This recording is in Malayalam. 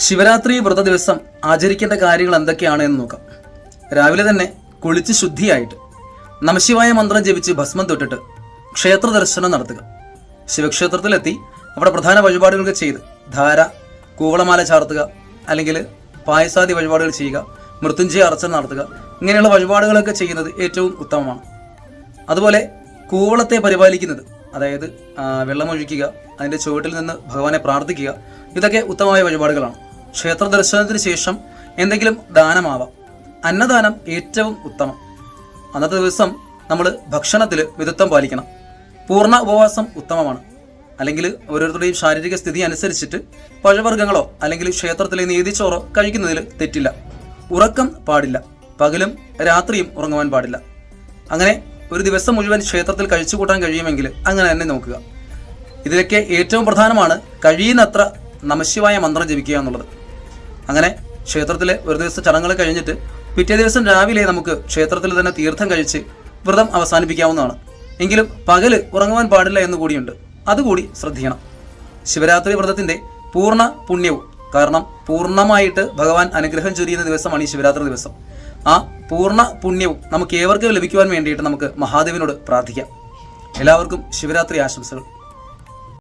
ശിവരാത്രി വ്രത ദിവസം ആചരിക്കേണ്ട കാര്യങ്ങൾ എന്തൊക്കെയാണ് എന്ന് നോക്കാം. രാവിലെ തന്നെ കുളിച്ച് ശുദ്ധിയായിട്ട് നമശിവായ മന്ത്രം ജപിച്ച് ഭസ്മം തൊട്ടിട്ട് ക്ഷേത്ര ദർശനം നടത്തുക. ശിവക്ഷേത്രത്തിലെത്തി അവിടെ പ്രധാന വഴിപാടുകളൊക്കെ ചെയ്ത് ധാര, കൂവളമാല ചാർത്തുക, അല്ലെങ്കിൽ പായസാദി വഴിപാടുകൾ ചെയ്യുക, മൃത്യുഞ്ജയ അർച്ചന നടത്തുക. ഇങ്ങനെയുള്ള വഴിപാടുകളൊക്കെ ചെയ്യുന്നത് ഏറ്റവും ഉത്തമമാണ്. അതുപോലെ കൂവളത്തെ പരിപാലിക്കുന്നത്, അതായത് വെള്ളമൊഴിക്കുക, അതിൻ്റെ ചുവട്ടിൽ നിന്ന് ഭഗവാനെ പ്രാർത്ഥിക്കുക, ഇതൊക്കെ ഉത്തമമായ വഴിപാടുകളാണ്. ക്ഷേത്ര ദർശനത്തിന് ശേഷം എന്തെങ്കിലും ദാനമാവാം. അന്നദാനം ഏറ്റവും ഉത്തമം. അന്നത്തെ ദിവസം നമ്മൾ ഭക്ഷണത്തിൽ മിതത്വം പാലിക്കണം. പൂർണ്ണ ഉപവാസം ഉത്തമമാണ്. അല്ലെങ്കിൽ ഓരോരുത്തരുടെയും ശാരീരിക സ്ഥിതി അനുസരിച്ചിട്ട് പഴവർഗ്ഗങ്ങളോ അല്ലെങ്കിൽ ക്ഷേത്രത്തിലെ നീതിച്ചോറോ കഴിക്കുന്നതിൽ തെറ്റില്ല. ഉറക്കം പാടില്ല. പകലും രാത്രിയും ഉറങ്ങുവാൻ പാടില്ല. അങ്ങനെ ഒരു ദിവസം മുഴുവൻ ക്ഷേത്രത്തിൽ കഴിച്ചു കൂട്ടാൻ കഴിയുമെങ്കിൽ അങ്ങനെ തന്നെ നോക്കുക. ഇതിലൊക്കെ ഏറ്റവും പ്രധാനമാണ് കഴിയുന്നത്ര നമശിവായ മന്ത്രം ജപിക്കുക എന്നുള്ളത്. അങ്ങനെ ക്ഷേത്രത്തിലെ ഒരു ദിവസം ചടങ്ങുകൾ കഴിഞ്ഞിട്ട് പിറ്റേ ദിവസം രാവിലെ നമുക്ക് ക്ഷേത്രത്തിൽ തന്നെ തീർത്ഥം കഴിച്ച് വ്രതം അവസാനിപ്പിക്കാവുന്നതാണ്. എങ്കിലും പകല് ഉറങ്ങുവാൻ പാടില്ല എന്ന് കൂടിയുണ്ട്. അതുകൂടി ശ്രദ്ധിക്കണം. ശിവരാത്രി വ്രതത്തിൻ്റെ പൂർണ്ണ പുണ്യവും, കാരണം പൂർണ്ണമായിട്ട് ഭഗവാൻ അനുഗ്രഹം ചൊരിയുന്ന ദിവസമാണ് ഈ ശിവരാത്രി ദിവസം. ആ പൂർണ്ണ പുണ്യവും നമുക്ക് ഏവർക്കും ലഭിക്കുവാൻ വേണ്ടിയിട്ട് നമുക്ക് മഹാദേവനോട് പ്രാർത്ഥിക്കാം. എല്ലാവർക്കും ശിവരാത്രി ആശംസകൾ.